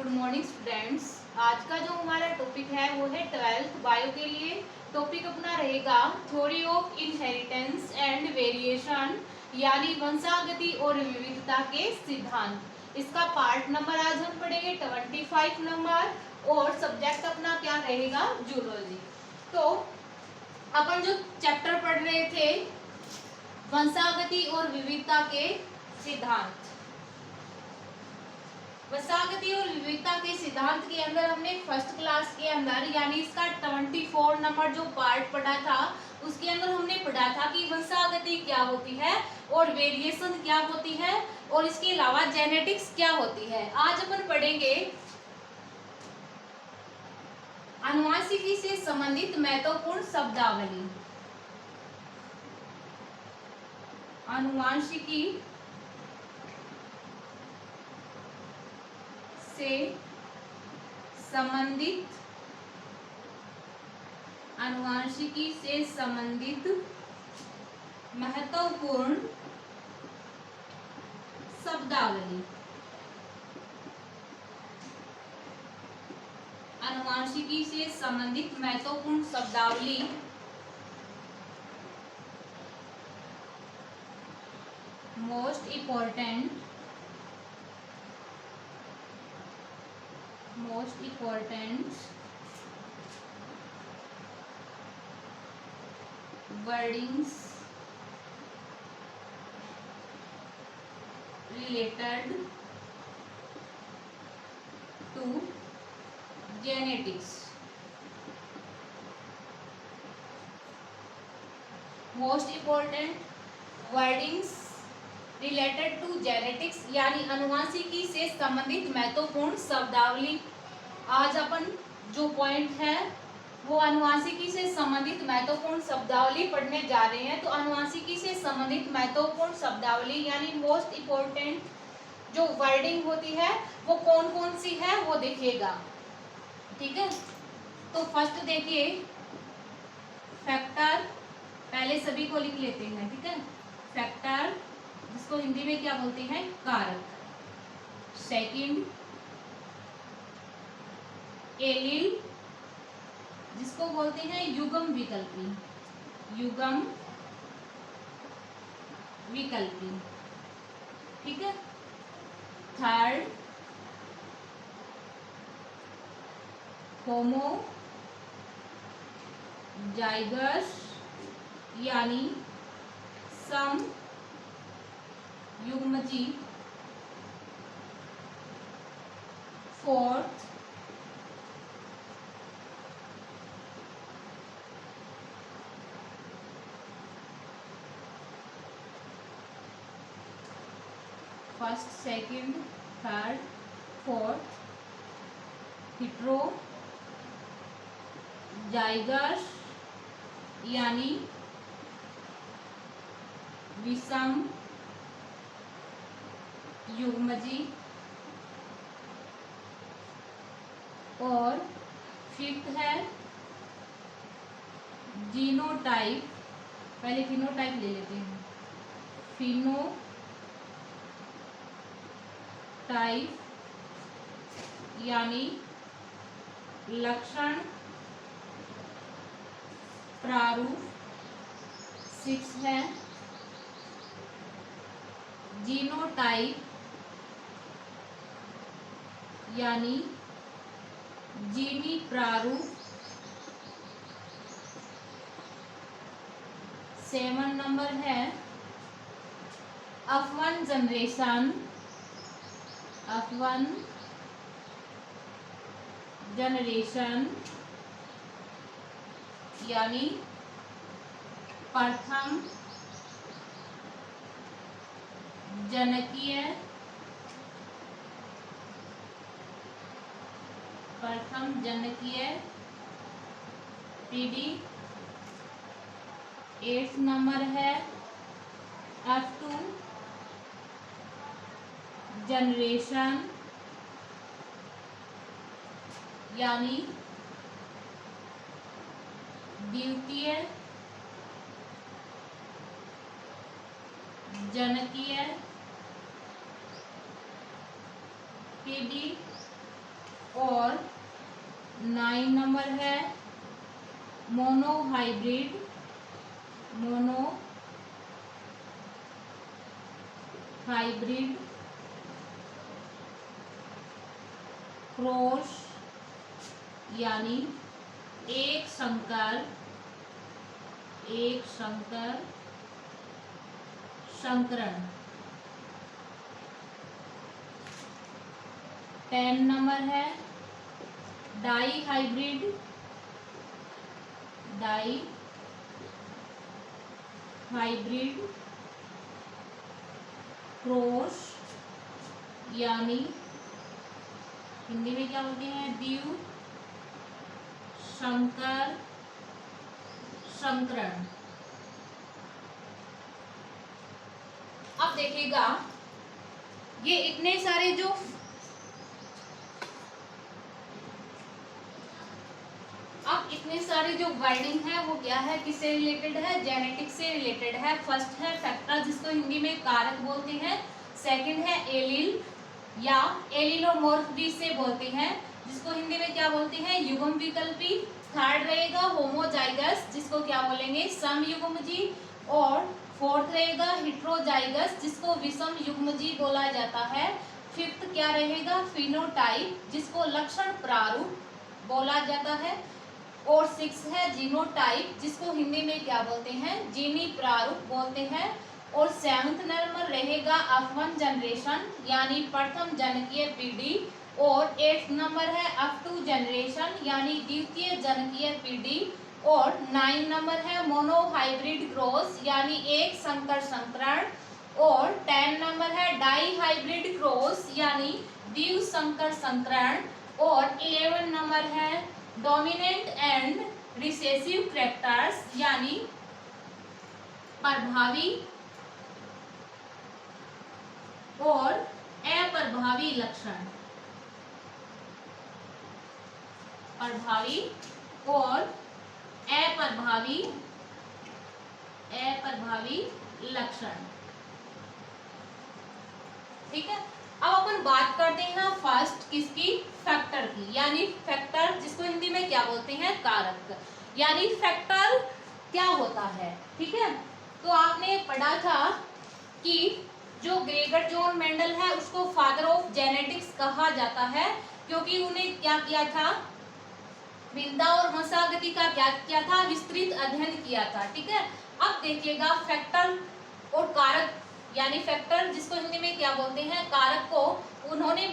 Good morning students. आज का जो हमारा टॉपिक है वो है 12th बायो के लिए। टॉपिक अपना रहेगा theory of inheritance and variation, यानी वंशागति और विविधता के सिद्धांत। इसका पार्ट नंबर आज हम पढ़ेंगे 25 नंबर, और सब्जेक्ट अपना क्या रहेगा, जूलॉजी। तो अपन जो चैप्टर पढ़ रहे थे वंशागति और विविधता के सिद्धांत, वंशागति और विविधता के सिद्धांत के अंदर हमने फर्स्ट क्लास के अंदर यानी इसका 24 नंबर जो पार्ट पढ़ा था उसके अंदर हमने पढ़ा था कि वंशागति क्या होती है और वेरिएशन क्या होती है और इसके अलावा जेनेटिक्स क्या होती है। आज अपन पढ़ेंगे आनुवंशिकी से संबंधित महत्वपूर्ण शब्दावली। आनुवंशिकी से संबंधित आनुवंशिकी से संबंधित महत्वपूर्ण शब्दावली। आनुवंशिकी से संबंधित महत्वपूर्ण शब्दावली most important wordings related to genetics। Most important wordings related to genetics यानी अनुवांशिकी से संबंधित महत्वपूर्ण शब्दावली। आज अपन जो पॉइंट है वो अनुवांशिकी से संबंधित महत्वपूर्ण शब्दावली पढ़ने जा रहे हैं। तो अनुवांशिकी से संबंधित महत्वपूर्ण शब्दावली यानी मोस्ट इम्पोर्टेंट जो वर्डिंग होती है वो कौन कौन सी है वो देखिएगा, ठीक है। तो फर्स्ट देखिए फैक्टर, पहले सभी को लिख लेते हैं, ठीक है। फैक्टर जिसको हिंदी में क्या बोलते हैं, कारक। सेकंड एलील जिसको बोलते हैं युग्म विकल्पी, ठीक है। थर्ड होमोजाइगस यानी समयुग्मजी। Fourth first second third fourth heterozygous यानी विषम युग्मजी। और फिफ्थ है जीनोटाइप, पहले फिनोटाइप ले लेते हैं। फिनोटाइप यानी लक्षण प्रारूप। सिक्स है जीनोटाइप यानी जीनी प्रारूप। 7 नंबर है F1 जनरेशन यानी प्रथम जनकीय पीढ़ी। 8 नंबर है F2 जनरेशन यानी द्वितीय जनकीय पीढ़ी। और 9 नंबर है मोनोहाइब्रिड, क्रॉस यानी एक संकर संकरण। 10 नंबर है डाई हाइब्रिड क्रॉस यानी हिंदी में क्या बोलते हैं, द्विसंकर संकरण। अब देखिएगा ये इतने सारे जो वर्डिंग है वो क्या है, किससे रिलेटेड है, जेनेटिक्स से रिलेटेड है। फर्स्ट है फैक्टर जिसको हिंदी में कारक बोलते हैं। सेकंड है एलील या एलिलोमॉर्फ भी से बोलते हैं, जिसको हिंदी में क्या बोलते हैं, युग्म विकल्पी। थर्ड रहेगा होमोजाइगस, जिसको क्या बोलेंगे, समयुग्मजी। और फोर्थ रहेगा हेट्रोजाइगस, जिसको विषम युग्मजी बोला जाता है। फिफ्थ क्या रहेगा, फिनोटाइप, जिसको लक्षण प्रारूप बोला जाता है। और सिक्स है जीनोटाइप, जिसको हिंदी में क्या बोलते हैं, जीनी प्रारूप बोलते हैं। और सेवंथ नंबर रहेगा F1 जनरेशन यानी प्रथम जनकीय पीढ़ी। और 8th नंबर है F2 जनरेशन यानी द्वितीय जनकीय पीढ़ी। और 9 नंबर है मोनोहाइब्रिड क्रॉस यानी एक संकर संकरण। और 10 नंबर है डाई हाइब्रिड क्रॉस यानी द्विसंकर संकरण। और 11 नंबर है डोमिनेंट एंड रिसेसिव कैरेक्टर्स यानी प्रभावी और अप्रभावी लक्षण, प्रभावी और अप्रभावी लक्षण। ठीक है, अब अपन बात करते हैं फर्स्ट किसकी, फैक्टर की, यानी फैक्टर जिसको हिंदी में क्या बोलते हैं, कारक। यानी फैक्टर क्या होता है, ठीक है। तो आपने पढ़ा था कि जो ग्रेगर जॉन मेंडल है उसको फादर ऑफ जेनेटिक्स कहा जाता है, क्योंकि उन्हें क्या किया था, भिन्नता और वंशागति का क्या किया था, विस्तृत अध्ययन किया था। ठीक है, अब देखिएगा फैक्टर और कारक यानी फैक्टर जिसको हिंदी में क्या बोलते हैं, कारक को उन्होंने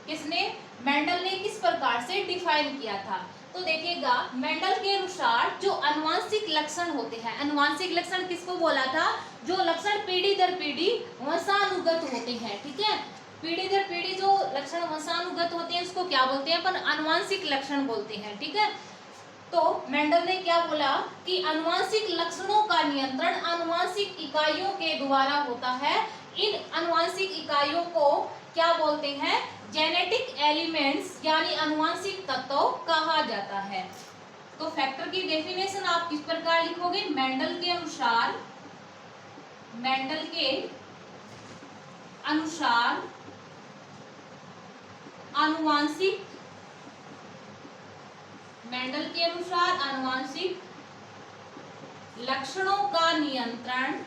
किसने, मेंडल ने किस प्रकार से डिफाइन किया था। तो देखिएगा मेंडल के अनुसार जो अनुवांशिक लक्षण होते हैं, अनुवांशिक लक्षण किसको बोला था, जो लक्षण पीढ़ी दर पीढ़ी वंशानुगत होते हैं। ठीक है, पीढ़ी दर पीढ़ी जो लक्षण वंशानुगत होते हैं उसको क्या बोलते हैं, अपन अनुवांशिक लक्षण बोलते हैं। ठीक है, तो मेंडल ने क्या बोला कि अनुवांशिक लक्षणों का नियंत्रण अनुवांशिक इकाइयों के द्वारा होता है। इन अनुवांशिक इकाइयों को क्या बोलते हैं, जेनेटिक एलिमेंट्स यानी अनुवांशिक तत्व कहा जाता है। तो फैक्टर की डेफिनेशन आप किस प्रकार लिखोगे, मेंडल के अनुसार अनुवांशिक, मेंडल के अनुसार अनुवांशिक लक्षणों का नियंत्रण,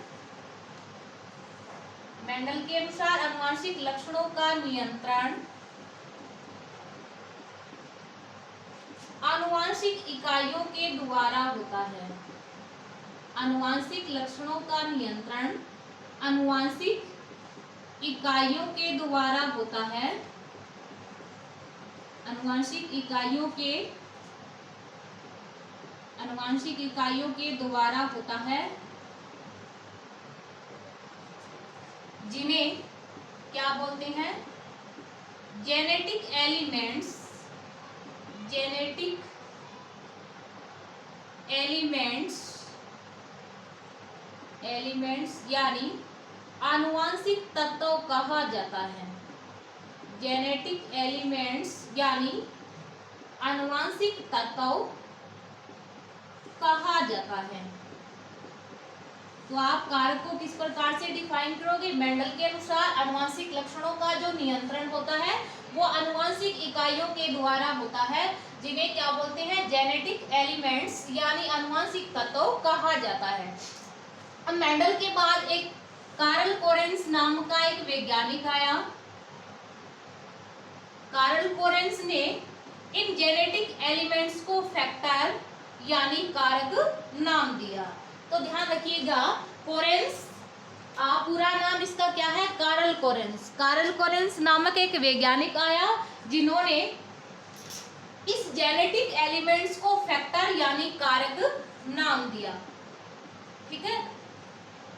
मेंडल के अनुसार अनुवांशिक लक्षणों का नियंत्रण आनुवांशिक इकाइयों के द्वारा होता है। आनुवांशिक लक्षणों का नियंत्रण आनुवांशिक इकाइयों के द्वारा होता है। आनुवांशिक इकाइयों के द्वारा होता है, जिन्हें क्या बोलते हैं, जेनेटिक एलिमेंट्स यानी आनुवांशिक तत्व कहा जाता है। जेनेटिक एलिमेंट्स यानी आनुवांशिक तत्व कहा जाता है। तो आप कारक को किस प्रकार से डिफाइन करोगे? मेंडल के अनुसार आनुवंशिक लक्षणों का जो नियंत्रण होता है वो आनुवंशिक इकाइयों के द्वारा होता है, जिन्हें क्या बोलते हैं? जेनेटिक एलिमेंट्स यानी आनुवंशिक तत्व कहा जाता है। अब मेंडल के बाद एक कार्ल कोरेंस नाम का एक वैज्ञानिक आया। कार्ल कोरेंस ने इन जेनेटिक एलिमेंट्स को फैक्टर यानी कारक नाम दिया। तो ध्यान रखिएगा, कोरेंस पूरा नाम इसका क्या है? Karl coherence. कार्ल कोरेंस नामक एक वैज्ञानिक आया जिन्होंने इस जेनेटिक एलिमेंट्स को फैक्टर यानी कारक नाम दिया। ठीक है,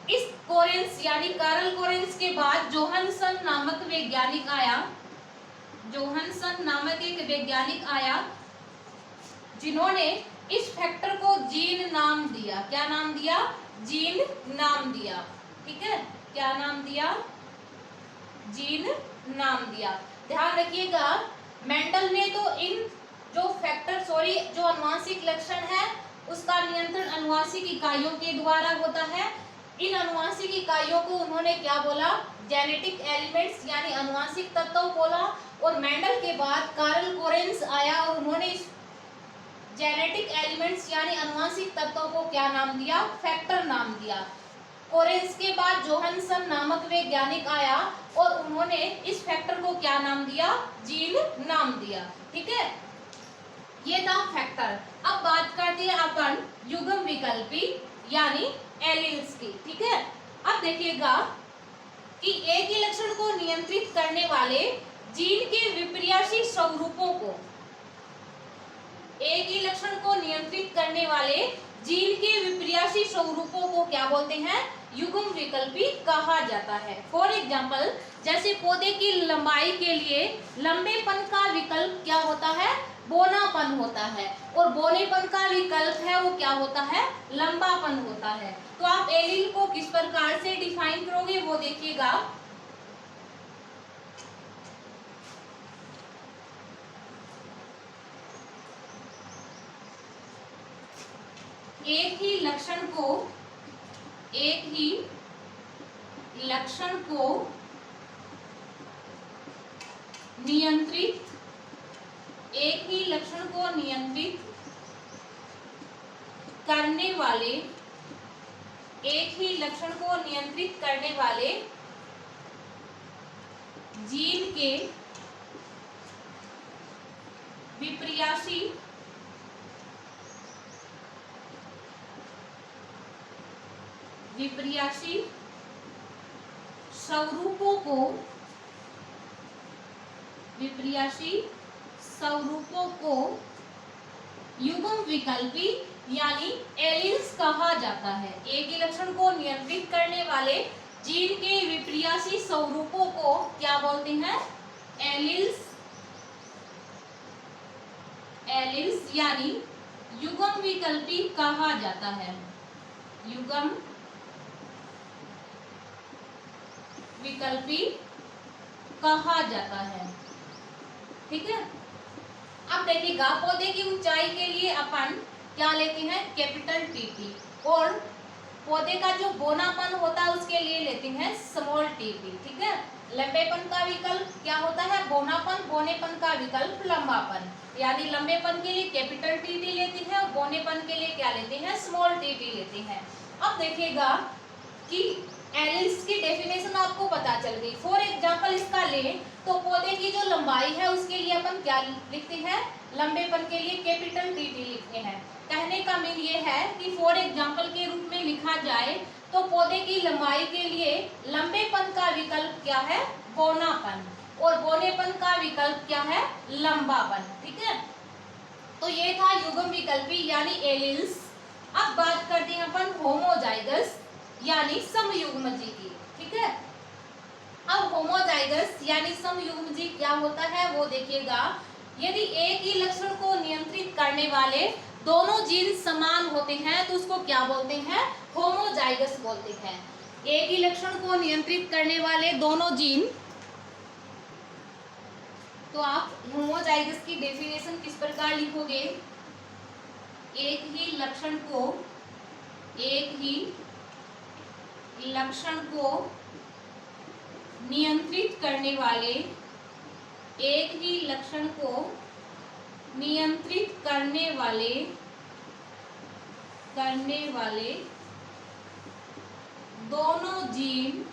इस कोरेंस यानी कार्ल कोरेंस के बाद जोहानसन नामक वैज्ञानिक आया। जोहानसन नामक एक वैज्ञानिक आया जिन्होंने इस फैक्टर को जीन नाम दिया। क्या नाम दिया? जीन नाम दिया। ठीक है, क्या नाम दिया? जीन नाम दिया। ध्यान रखिएगा, मेंडल ने तो इन जो आनुवंशिक लक्षण है उसका नियंत्रण आनुवंशिक इकाइयों के द्वारा होता है। इन आनुवंशिक इकाइयों को उन्होंने क्या बोला? जेनेटिक एलिमेंट्स यानी आनुवंशिक तत्व बोला। और मेंडल के बाद कार्ल कोरेंस आया और उन्होंने इस जेनेटिक एलिमेंट्स यानी आनुवंशिक तत्वों को क्या नाम दिया? फैक्टर नाम दिया। कोरेंस के बाद जोहानसन नामक वैज्ञानिक आया और उन्होंने इस फैक्टर को क्या नाम दिया? जीन नाम दिया। ठीक है, ये था फैक्टर। अब बात करते हैं अपन युग्म विकल्पी यानी एलील्स की। ठीक है, अब देखिएगा कि एक ही लक्षण को नियंत्रित करने वाले जीन के विपर्यासी स्वरूपों को, एक ही लक्षण को नियंत्रित करने वाले जीन के विपर्यासी स्वरूपों को क्या बोलते हैं? युग्म विकल्पी कहा जाता है। फॉर एग्जाम्पल, जैसे पौधे की लंबाई के लिए लंबेपन का विकल्प क्या होता है? बोनापन होता है। और बोनेपन का विकल्प है वो क्या होता है? लंबापन होता है। तो आप एलील को किस प्रकार से डिफाइन करोगे वो देखिएगा। एक ही लक्षण को नियंत्रित करने वाले जीन के विपर्यासी स्वरूपों को युग्म विकल्पी यानी एलील्स कहा जाता है। एक ही लक्षण को नियंत्रित करने वाले जीन के विपर्यासी स्वरूपों को क्या बोलते हैं? एलील्स यानी युग्म विकल्पी कहा जाता है। युग्म विकल्पी कहा जाता है। ठीक है, अब देखिएगा, पौधे की ऊंचाई के लिए अपन क्या लेते हैं? Capital TT. और पौधे का जो बोनापन होता है उसके लिए लेते हैं स्मॉल टीटी। ठीक है, लंबेपन का विकल्प क्या होता है? बोनापन। बोनेपन का विकल्प लंबापन। यानी लंबेपन के लिए कैपिटल टीटी लेते हैं और बोनेपन के लिए क्या लेते हैं? स्मॉल टीटी लेते हैं। अब देखिएगा कि एलील्स की डेफिनेशन आपको पता चल गई। फॉर एग्जाम्पल इसका ले तो पौधे की जो लंबाई है उसके लिए अपन क्या लिखते हैं? लंबेपन के लिए कैपिटल टीटी लिखते हैं। कहने का मीन ये है कि फॉर एग्जाम्पल के रूप में लिखा जाए तो पौधे की लंबाई के लिए लंबेपन का विकल्प क्या है? बोनापन। और बोनेपन का विकल्प क्या है? लंबापन। ठीक है, तो ये था युग्म विकल्पी यानी एलील्स। अब बात करते हैं अपन होमोजाइगस यानी समयुग्मजी की। ठीक है, अब होमोजाइगस यानी समयुग्मजी क्या होता है वो देखिएगा। यदि एक ही लक्षण को नियंत्रित करने वाले दोनों जीन समान होते हैं तो उसको क्या बोलते हैं? होमोजाइगस बोलते हैं। एक ही लक्षण को नियंत्रित करने वाले दोनों जीन, तो आप होमोजाइगस की डेफिनेशन किस प्रकार लिखोगे? एक ही लक्षण को नियंत्रित करने वाले, एक ही लक्षण को नियंत्रित करने वाले दोनों जीन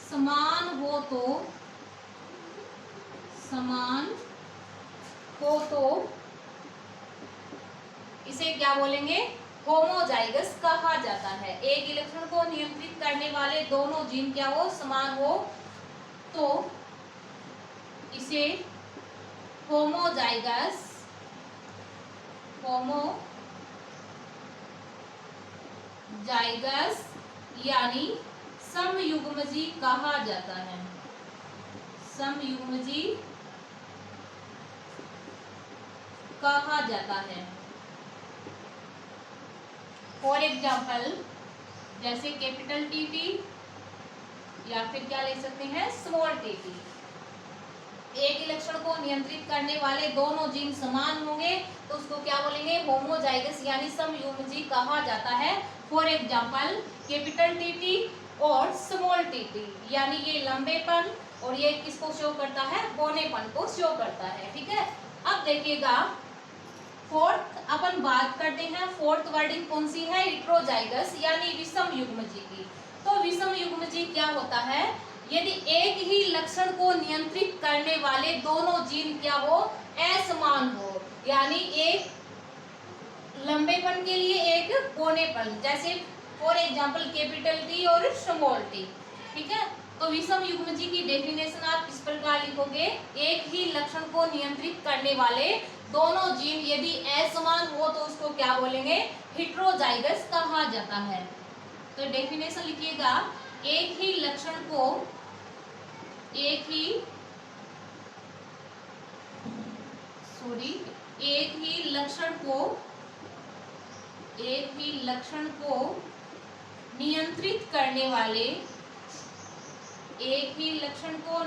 समान हो तो इसे क्या बोलेंगे? होमोजाइगस कहा जाता है। एक ही लक्षण को नियंत्रित करने वाले दोनों जीन क्या हो? समान हो तो इसे होमोजाइगस यानी समयुग्मजी कहा जाता है। समयुग्मजी कहा जाता है। फॉर एग्जाम्पल, जैसे कैपिटल टीटी या फिर क्या ले सकते हैं? Small TT. एक ही लक्षण को नियंत्रित करने वाले दोनों जीन समान होंगे तो उसको क्या बोलेंगे? होमोजाइगस यानी समयुग्मजी कहा जाता है। फॉर एग्जाम्पल, कैपिटल टीटी और स्मॉल टीटी, यानी ये लंबेपन और ये किसको शो करता है? बौनेपन को शो करता है। ठीक है, अब देखिएगा फोर्थ अपन बात करते हैं। फोर्थ वर्डिंग कौन सी है? हेटेरोजाइगस यानी विषम युग्मजी की। तो विषम युग्मजी क्या होता है? यदि एक ही लक्षण को नियंत्रित करने वाले दोनों जीन क्या हो? असमान हो, यानी एक लंबेपन के लिए एक बौनेपन, जैसे फॉर एग्जांपल कैपिटल टी और स्मॉल टी। ठीक है, तो विषम युग्मजी की डेफिनेशन आप इस प्रकार लिखोगे, एक ही लक्षण को नियंत्रित करने वाले दोनों जीन यदि असमान हो तो उसको क्या बोलेंगे? हेटेरोजाइगस कहा जाता है। तो डेफिनेशन लिखिएगा, एक ही लक्षण को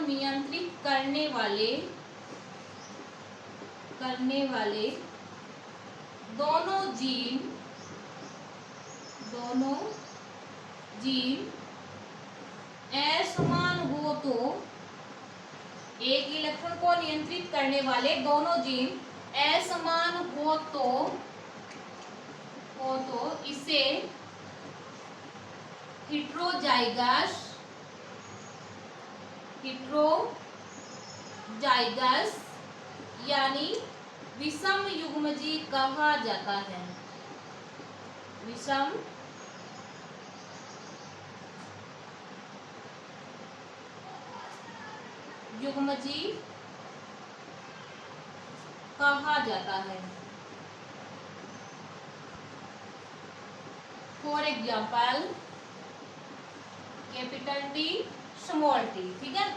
नियंत्रित करने वाले दोनों जीन असमान हो तो, एक ही लक्षण को नियंत्रित करने वाले दोनों जीन असमान हो तो इसे हेटेरोजाइगस यानी विषम युग्मजी कहा जाता है। विषम युग्मजी कहा जाता है। For example, capital T, small T. ठीक है,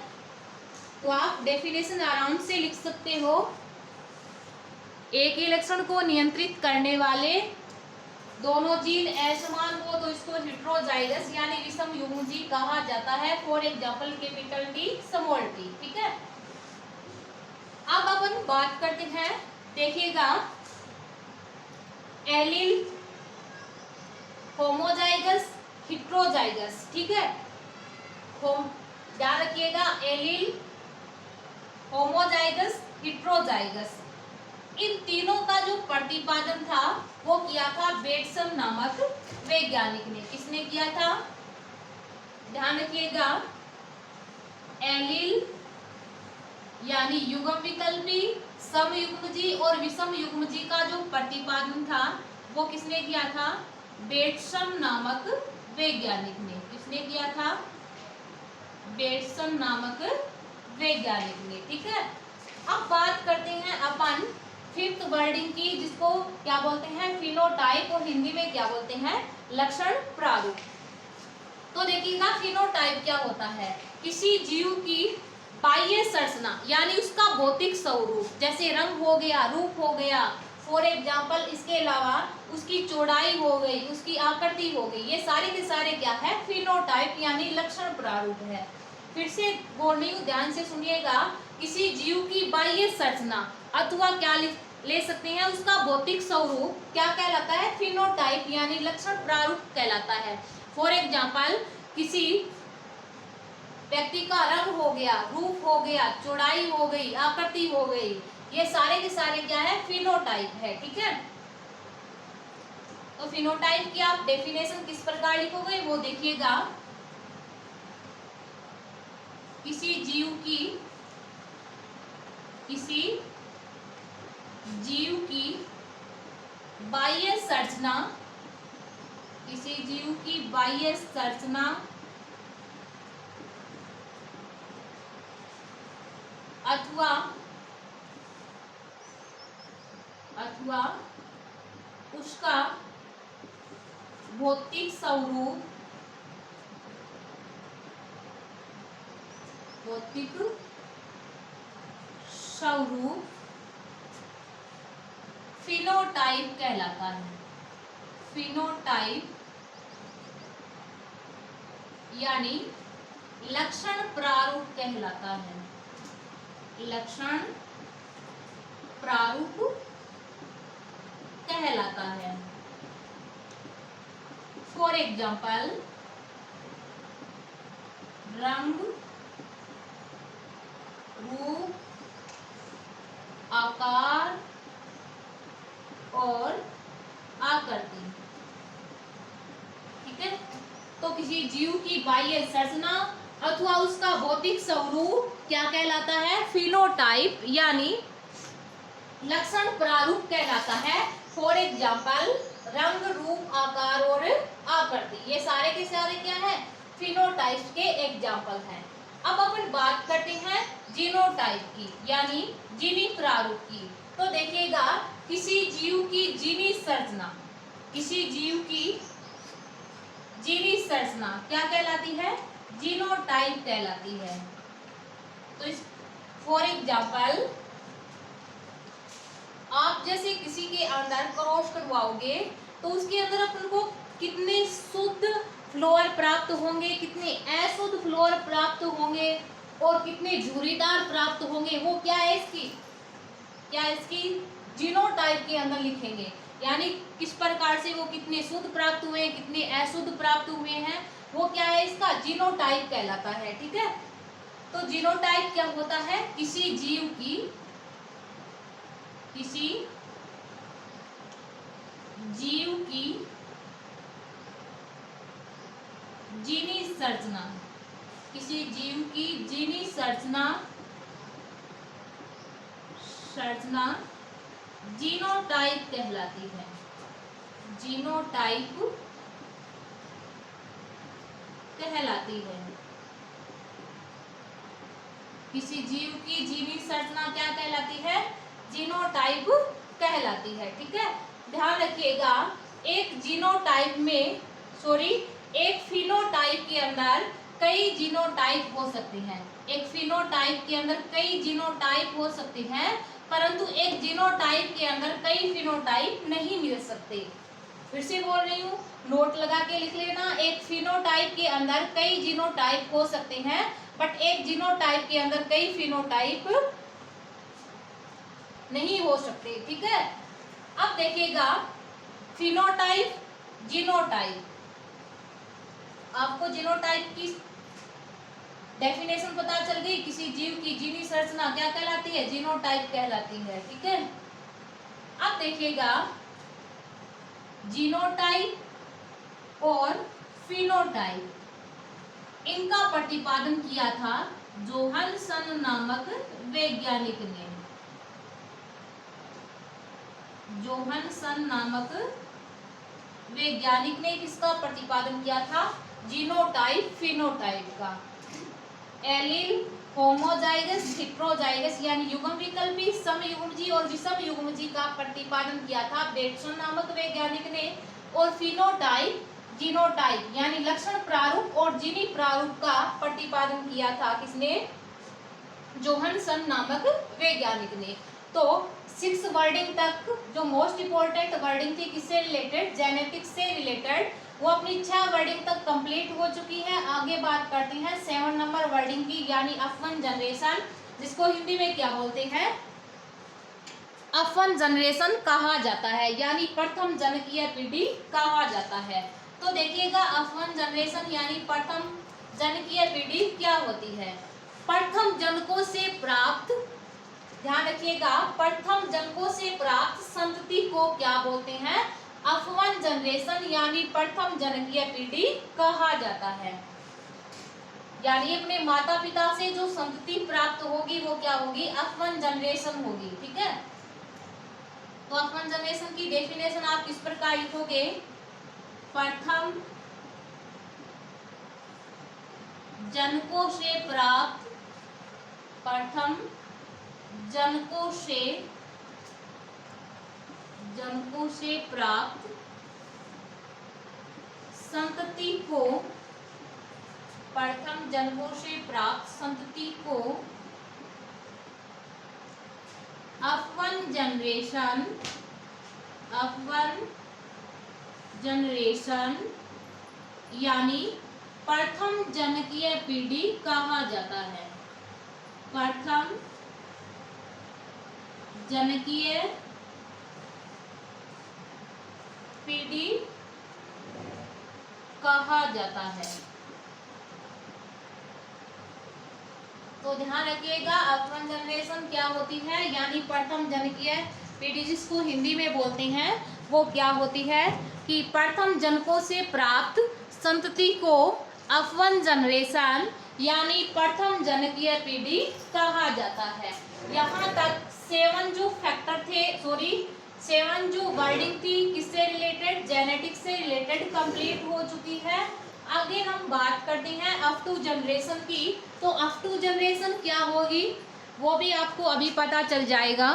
तो आप डेफिनेशन आराम से लिख सकते हो। एक ही लक्षण को नियंत्रित करने वाले दोनों जीन असमान हो तो इसको हेटेरोजाइगस यानी विषम युग्मजी कहा जाता है। For example, capital T, small T. ठीक है, अब अपन बात करते हैं, देखिएगा, एलील, होमोजाइगस, हेटेरोजाइगस। ठीक है, ध्यान रखिएगा, एलील, होमोजाइगस, हेटेरोजाइगस, इन तीनों का जो प्रतिपादन था वो किया था बेटसन नामक वैज्ञानिक ने। किसने किया था? ध्यान रखिएगा, एलील यानी युग्म विकल्पी, समयुग्मजी और विषम युग्मजी का जो प्रतिपादन था वो किसने किया था? बेटसन नामक वैज्ञानिक ने। किसने किया था? बेटसन नामक वैज्ञानिक ने। ठीक है, अब बात करते हैं अपन फिफ्थ वर्डिंग की, जिसको क्या बोलते हैं? फिनोटाइप, और हिंदी में क्या बोलते हैं? लक्षण प्रारूप। तो देखिएगा, फिनोटाइप क्या होता है? किसी जीव की बाह्य संरचना यानी उसका भौतिक स्वरूप, जैसे रंग हो गया, रूप हो गया, फॉर एग्जाम्पल, इसके अलावा उसकी चौड़ाई हो गई, उसकी आकृति हो गई, ये सारे के सारे क्या है? फिनोटाइप यानी लक्षण प्रारूप है। फिर से बोल रही हूँ, ध्यान से सुनिएगा, किसी जीव की बाह्य संरचना अथवा क्या ले सकते हैं, उसका भौतिक स्वरूप क्या कहलाता है? फिनोटाइप यानी लक्षण प्रारूप कहलाता है। फॉर एग्जाम्पल, किसी व्यक्ति का रंग हो गया, रूप हो गया, चौड़ाई हो गई, आकृति हो गई, ये सारे के सारे क्या है? फिनोटाइप है। ठीक है, तो फिनोटाइप की आप डेफिनेशन किस प्रकार लिखोगे वो देखिएगा। किसी जीव की बाह्य संरचना, किसी जीव की बाह्य संरचना अथवा उसका भौतिक स्वरूप फिनोटाइप कहलाता है। फिनोटाइप यानी लक्षण प्रारूप कहलाता है। लक्षण प्रारूप कहलाता है। फॉर एग्जाम्पल, रंग, रूप, आकार और आकृति। ठीक है, तो किसी जीव की बाह्य संरचना अथवा उसका भौतिक स्वरूप क्या कहलाता है? फिनोटाइप यानी लक्षण प्रारूप कहलाता है। फॉर एग्जाम्पल, रंग, रूप, आकार और आकृति, ये सारे के सारे क्या है? फिनोटाइप के एग्जाम्पल हैं। अब अपन बात करते हैं जीनोटाइप की यानी जीनी प्रारूप की। तो देखिएगा, किसी जीव की जीनी संरचना, किसी जीव की जीनी संरचना क्या कहलाती है? जीनोटाइप कहलाती है। तो इस फॉर एग्जाम्पल, आप जैसे किसी के अंदर क्रॉस करवाओगे तो उसके अंदर अपन को कितने शुद्ध फ्लोर प्राप्त होंगे, कितने अशुद्ध फ्लोर प्राप्त होंगे और कितने झुर्रीदार प्राप्त होंगे, वो क्या है इसकी जीनोटाइप के अंदर लिखेंगे। यानी किस प्रकार से वो कितने शुद्ध प्राप्त हुए, कितने अशुद्ध प्राप्त हुए हैं, वो क्या है? इसका जीनोटाइप कहलाता है। ठीक है, तो जीनोटाइप क्या होता है? किसी जीव की जीनी संरचना, किसी जीव की जीनी संरचना जीनोटाइप कहलाती है। जीनोटाइप कहलाती है। किसी जीव की जीनी संरचना क्या कहलाती है? जीनोटाइप कहलाती है। ठीक है, ध्यान रखिएगा, एक फिनोटाइप के अंदर कई जीनोटाइप हो सकते हैं। एक फिनोटाइप के अंदर कई जीनोटाइप हो सकते हैं, परंतु एक जीनोटाइप के अंदर कई फिनोटाइप नहीं मिल सकते। फिर से बोल रही हूँ, नोट लगा के लिख लेना। एक फिनोटाइप के अंदर कई जीनोटाइप हो सकते हैं, बट एक जीनोटाइप के अंदर कई फिनोटाइप नहीं हो सकते। ठीक है, अब देखिएगा, फिनोटाइप, जीनोटाइप, आपको जीनोटाइप की डेफिनेशन पता चल गई। किसी जीव की जीनी संरचना क्या कहलाती है? जीनोटाइप कहलाती है। ठीक है, अब देखिएगा, जीनोटाइप और फिनोटाइप, इनका प्रतिपादन किया था जोहानसन नामक वैज्ञानिक ने। जोहानसन नामक वैज्ञानिक ने किसका प्रतिपादन किया था? जीनोटाइप, फिनोटाइप का। एलील, होमोजाइगस, हेटेरोजाइगस यानी युग्म विकल्पी, समयुग्मजी और विषम युग्मजी का प्रतिपादन किया था बेटसन नामक वैज्ञानिक ने। और फिनोटाइप, जीनोटाइप यानी लक्षण प्रारूप और जीनी प्रारूप का प्रतिपादन किया था किसने? जोहानसन नामक वैज्ञानिक ने। तो 6 वर्डिंग तक जो मोस्ट इंपोर्टेंट वर्डिंग थी किससे रिलेटेड? जेनेटिक्स से रिलेटेड, वो अपनी 6 वर्डिंग तक कंप्लीट हो चुकी है। आगे बात करते हैं 7 नंबर वर्डिंग की, यानी F1 जनरेशन, जिसको हिंदी में क्या बोलते हैं? F1 जनरेशन कहा जाता है, यानी प्रथम जनकीय पीढ़ी कहा जाता है। तो देखिएगा F1 जनरेशन यानी प्रथम जनकीय पीढ़ी क्या होती है। प्रथम जनकों से प्राप्त, ध्यान रखिएगा, प्रथम जनकों से प्राप्त संतति को क्या बोलते हैं, F1 जनरेशन यानी प्रथम जनकीय पीढ़ी कहा जाता है। यानी अपने माता पिता से जो संतति प्राप्त होगी वो क्या होगी, F1 जनरेशन होगी। ठीक है, तो F1 जनरेशन की डेफिनेशन आप किस प्रकार लिखोगे, प्रथम जनकों से प्राप्त, प्रथम जनकों से प्राप्त संतति को, प्रथम जनकों से प्राप्त संतति को F1 जनरेशन यानी प्रथम जनकीय पीढ़ी कहा जाता है। प्रथम जनकीय पीढ़ी कहा जाता है। तो ध्यान रखिएगा, F1 जनरेशन क्या होती है, यानी प्रथम जनकीय पीढ़ी, जिसको हिंदी में बोलते हैं वो क्या होती है कि प्रथम जनकों से प्राप्त संतति को F1 जनरेशन यानी प्रथम जनकीय पीढ़ी कहा जाता है। यहाँ तक 7 जो फैक्टर थे, 7 जो वर्डिंग थी किससे रिलेटेड, जेनेटिक्स से रिलेटेड कंप्लीट हो चुकी है। आगे हम बात करते हैं F2 जनरेशन की। तो F2 जनरेशन क्या होगी वो भी आपको अभी पता चल जाएगा।